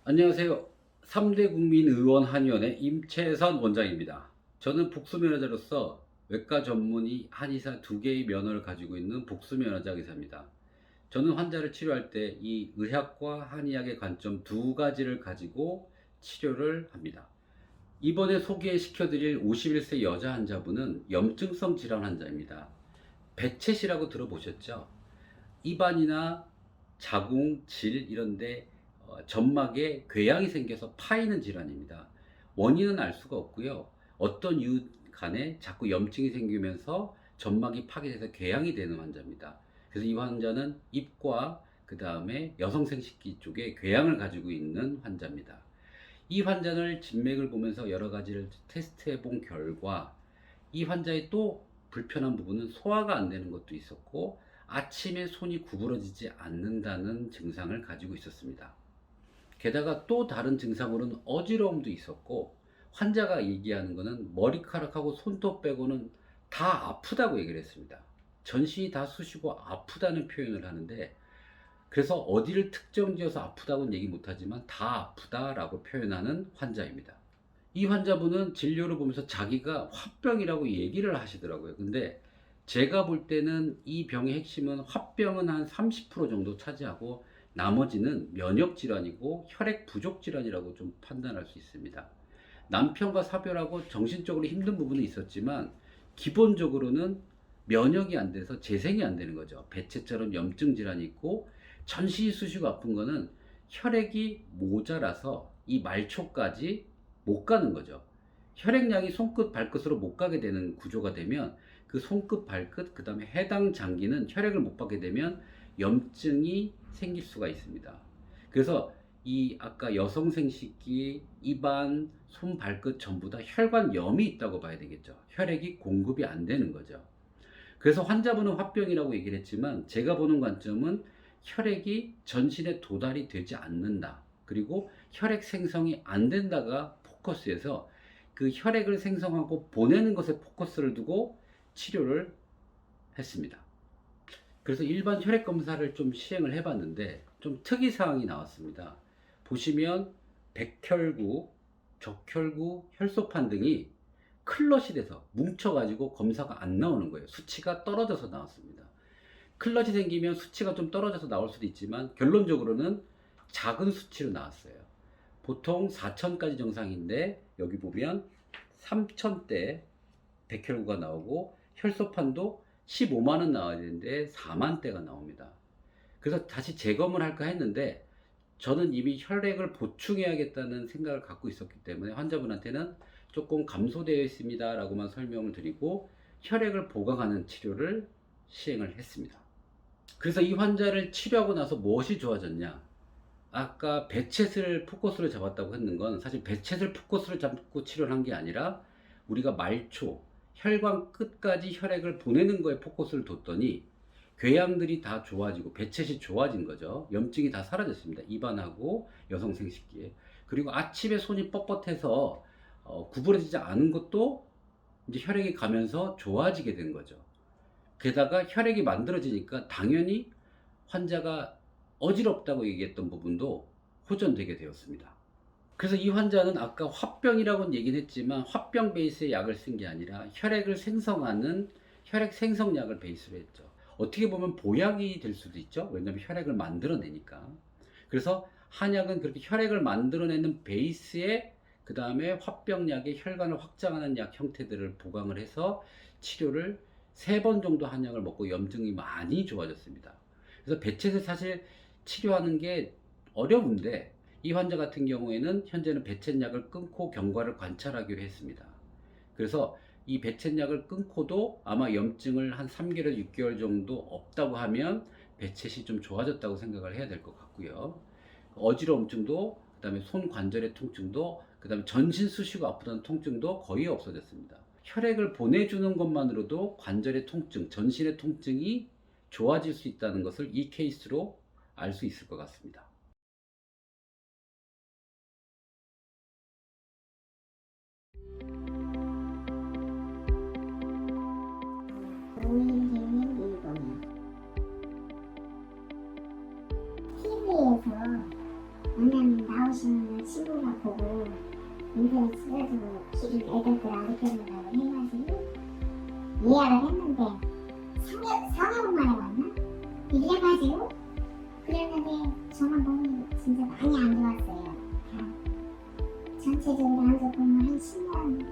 안녕하세요. 3대 국민의원 한의원의 임채선 원장입니다. 저는 복수면허자로서 외과 전문의 한의사 2개의 면허를 가지고 있는 복수면허자 의사입니다. 저는 환자를 치료할 때 이 의학과 한의학의 관점 두 가지를 가지고 치료를 합니다. 이번에 소개시켜드릴 51세 여자 환자분은 염증성 질환 환자입니다. 배채시라고 들어보셨죠? 입안이나 자궁, 질 이런데 점막에 궤양이 생겨서 파이는 질환입니다. 원인은 알 수가 없고요. 어떤 이유 간에 자꾸 염증이 생기면서 점막이 파괴돼서 궤양이 되는 환자입니다. 그래서 이 환자는 입과 그 다음에 여성생식기 쪽에 궤양을 가지고 있는 환자입니다. 이 환자를 진맥을 보면서 여러 가지를 테스트해 본 결과 이 환자의 또 불편한 부분은 소화가 안 되는 것도 있었고 아침에 손이 구부러지지 않는다는 증상을 가지고 있었습니다. 게다가 또 다른 증상으로는 어지러움도 있었고 환자가 얘기하는 것은 머리카락하고 손톱 빼고는 다 아프다고 얘기를 했습니다. 전신이 다 쑤시고 아프다는 표현을 하는데 그래서 어디를 특정 지어서 아프다고는 얘기 못하지만 다 아프다라고 표현하는 환자입니다. 이 환자분은 진료를 보면서 자기가 화병이라고 얘기를 하시더라고요. 근데 제가 볼 때는 이 병의 핵심은 화병은 한 30% 정도 차지하고 나머지는 면역 질환이고 혈액 부족 질환이라고 좀 판단할 수 있습니다. 남편과 사별하고 정신적으로 힘든 부분은 있었지만 기본적으로는 면역이 안 돼서 재생이 안 되는 거죠. 배체처럼 염증 질환이 있고 전신이 쑤시고 아픈 거는 혈액이 모자라서 이 말초까지 못 가는 거죠. 혈액량이 손끝 발끝으로 못 가게 되는 구조가 되면 그 손끝 발끝 그 다음에 해당 장기는 혈액을 못 받게 되면 염증이 생길 수가 있습니다. 그래서 이 아까 여성생식기, 입안, 손, 발끝 전부 다 혈관염이 있다고 봐야 되겠죠. 혈액이 공급이 안 되는 거죠. 그래서 환자분은 화병이라고 얘기를 했지만 제가 보는 관점은 혈액이 전신에 도달이 되지 않는다. 그리고 혈액 생성이 안 된다가 포커스에서 그 혈액을 생성하고 보내는 것에 포커스를 두고 치료를 했습니다. 그래서 일반 혈액 검사를 좀 시행을 해봤는데 좀 특이 사항이 나왔습니다. 보시면 백혈구, 적혈구, 혈소판 등이 클럿이 돼서 뭉쳐가지고 검사가 안 나오는 거예요. 수치가 떨어져서 나왔습니다. 클럿이 생기면 수치가 좀 떨어져서 나올 수도 있지만 결론적으로는 작은 수치로 나왔어요. 보통 4천까지 정상인데 여기 보면 3천대 백혈구가 나오고 혈소판도 15만원 나와야 되는데 4만대가 나옵니다. 그래서 다시 재검을 할까 했는데 저는 이미 혈액을 보충해야겠다는 생각을 갖고 있었기 때문에 환자분한테는 조금 감소되어 있습니다 라고만 설명을 드리고 혈액을 보강하는 치료를 시행을 했습니다. 그래서 이 환자를 치료하고 나서 무엇이 좋아졌냐? 아까 배쳇을 포커스로 잡았다고 했는 건 사실 배쳇을 포커스로 잡고 치료를 한 게 아니라 우리가 말초, 혈관 끝까지 혈액을 보내는 거에 포커스를 뒀더니 궤양들이 다 좋아지고 배쳇이 좋아진 거죠. 염증이 다 사라졌습니다. 입안하고 여성생식기에. 그리고 아침에 손이 뻣뻣해서 구부러지지 않은 것도 이제 혈액이 가면서 좋아지게 된 거죠. 게다가 혈액이 만들어지니까 당연히 환자가 어지럽다고 얘기했던 부분도 호전되게 되었습니다. 그래서 이 환자는 아까 화병이라고는 얘기는 했지만 화병 베이스의 약을 쓴 게 아니라 혈액을 생성하는 혈액 생성약을 베이스로 했죠. 어떻게 보면 보약이 될 수도 있죠. 왜냐하면 혈액을 만들어내니까. 그래서 한약은 그렇게 혈액을 만들어내는 베이스에 그 다음에 화병약의 혈관을 확장하는 약 형태들을 보강을 해서 치료를 3번 정도 한약을 먹고 염증이 많이 좋아졌습니다. 그래서 배쳇을 사실 치료하는 게 어려운데 이 환자 같은 경우에는 현재는 배쳇약을 끊고 경과를 관찰하기로 했습니다. 그래서 이 배쳇약을 끊고도 아마 염증을 한 3개월, 6개월 정도 없다고 하면 배쳇이 좀 좋아졌다고 생각을 해야 될 것 같고요. 어지러움증도, 그 다음에 손 관절의 통증도, 그 다음에 전신 쑤시고 아프다는 통증도 거의 없어졌습니다. 혈액을 보내주는 것만으로도 관절의 통증, 전신의 통증이 좋아질 수 있다는 것을 이 케이스로 알 수 있을 것 같습니다. 노인진님 이거는 TV에서 오늘 나오신 나오시는 친구가 보고 인터넷 찾아주고 기린 애들들 아르켜준다고 해가지고 예약을 했는데 4개월 만에 왔나? 이래가지고 그랬는데 저만 몸이 진짜 많이 안 좋았어요. 다 전체적으로 안 좋고 한 10년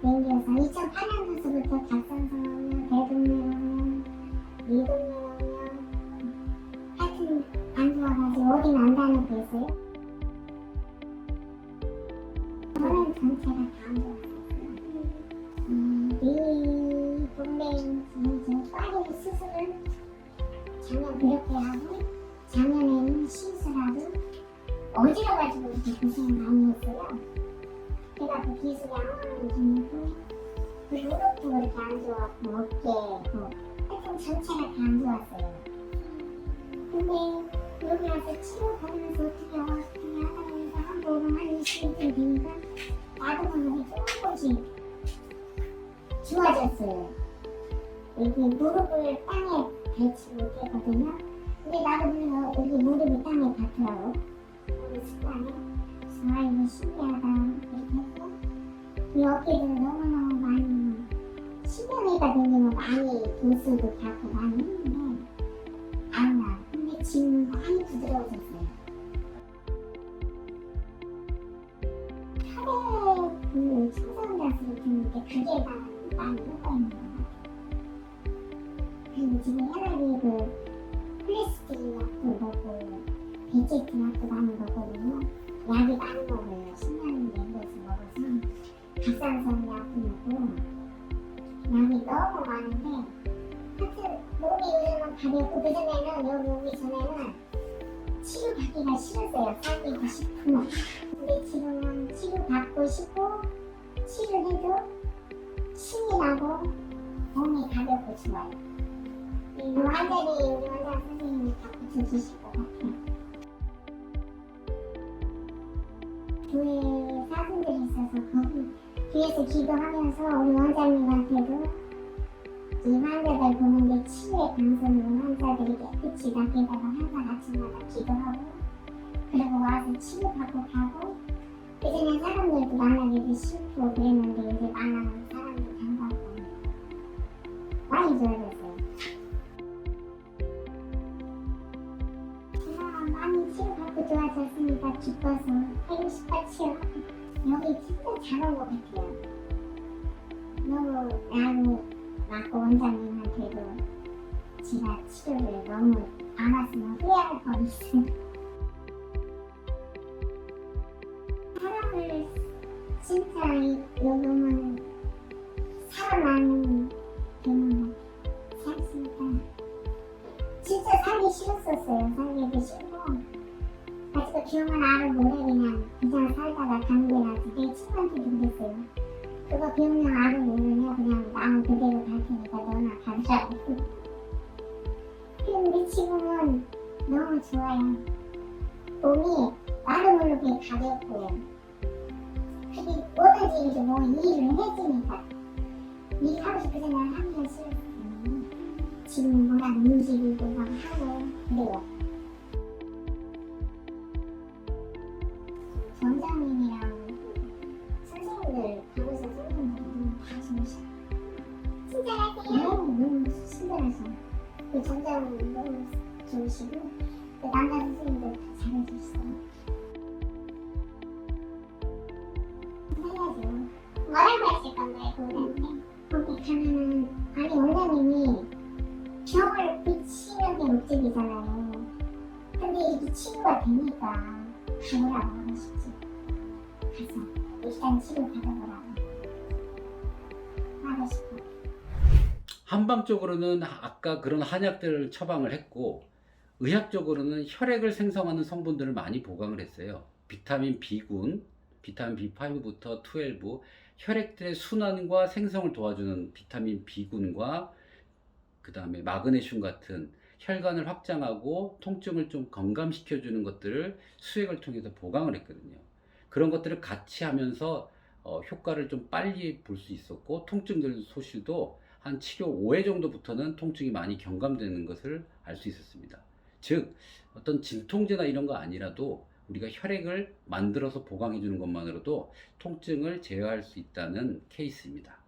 넘겨서 2008년도서부터 갑상선 오면 대동맥 오면 위동맥 오면 하여튼 안 좋아가지고 어디는 안 다니고 있어요. 저는 전체가 다 안 좋았어요. 이 동맥 빠르게 수술을 작년 그렇게 하고 작년에는 시술하고 어지러가지고 이렇게 고생 많이 했어요. 그래갖고 기술이 아무런 중이고 무릎도 그렇게 안 좋았고 어깨 하여튼 전체가 다 안 좋았어요. 근데 여기 와서 치료받으면서 어떻게 하다 보니까 한번 한 20일쯤 되니까 나도 모르게 조금씩 좋아졌어요. 여기 무릎을 땅에 닿지 못했거든요. 근데 나도 모르게 여기 무릎이 땅에 닿더라고. 우리 습관에. 그래서 아 이거 신기하다 이렇게 했고 이 어깨도 너무너무 많이 신경이가 생기면 많이 도수도 닿고 많이 했는데 안 나. 근데 지금 많이 부드러워졌어요. 혈액 그 청소년들을 듣는데 그게 많이 효과 있는 것 같아요. 그리고 지금 혈액이 그 플라스틱 약도 먹고 베이체트 약도 많이 먹거든요. 약이 많이 먹어요. 10년 내에서 먹어서 갑상선 약도 먹고 약이 너무 많은데 하여튼 몸이 요즘은 가볍고 그전에는 여기 오기 전에는 치료받기가 싫었어요. 살기도 싶고 근데 지금은 치료받고 싶고 치료해도 신이 나고 몸이 가볍고 좋아요. 완전히 우리 원장 선생님이 다 고쳐주실 것 같아요. 교회 사진들이 있어서 거기 뒤에서 기도하면서 우리 원장님한테도 이 환자들 보는데 치유의 방송으로 환자들이 깨끗이 낫게다가 항상 아침마다 기도하고 그리고 와서 치료받고 가고 그전에 사람들도 만나기도 싫고 그랬는데 이제 만나면 사람들 반갑고 많이 좋아졌어요. 많이 치료받고 좋아졌으니까 기뻐서 하고 싶어 치료하고 여기 진짜 잘한 것 같아요. 너무 나는 맞고 원장님한테도 제가 치료를 너무 안 왔으면 후회할 뻔했어요. 사람을 진짜 여기 오면 사람 많은 병원 살았으니까 진짜 살기 싫었었어요. 살기도 싫고 아직도 병원 알아 모르면 그냥 살다가 감기 나서 내 친구한테도 그랬어요. 그거 병명 알아 모르면 그냥 나는 그대로 갈 테니까 너나 가자고. 근데 지금은 너무 좋아요. 몸이 나도 모르게 가볍고 그게 뭐든지 이제 뭐 일을 해주니까 일하고 싶은 생각을 하기가 싫었거든요. 지금은 뭐라 움직이고 막 하고 그래요. 원장님이랑 선생님들 간호사 선생님들이 다 좋으셔. 친절하세요? 네, 너무 친절하셔. 그 전장은 너무 좋으시고 그 남자 선생님들 다 잘해주시어요. 해야죠. 뭐라고 하실 건가요, 그분한테? 거기 가면은 아니 원장님이 병을 고치는 게 목적이잖아요. 근데 이게 치료가 되니까 가보라고 하고 싶지. 가서 일단 치료 받아보라고 하고 싶어. 한방적으로는 아까 그런 한약들을 처방을 했고 의학적으로는 혈액을 생성하는 성분들을 많이 보강을 했어요. 비타민 B군, 비타민 B5부터 12, 혈액들의 순환과 생성을 도와주는 비타민 B군과 그 다음에 마그네슘 같은 혈관을 확장하고 통증을 좀 건감시켜주는 것들을 수액을 통해서 보강을 했거든요. 그런 것들을 같이 하면서 효과를 좀 빨리 볼 수 있었고 통증들 소실도 한 치료 5회 정도부터는 통증이 많이 경감되는 것을 알 수 있었습니다. 즉 어떤 진통제나 이런 거 아니라도 우리가 혈액을 만들어서 보강해 주는 것만으로도 통증을 제어할 수 있다는 케이스입니다.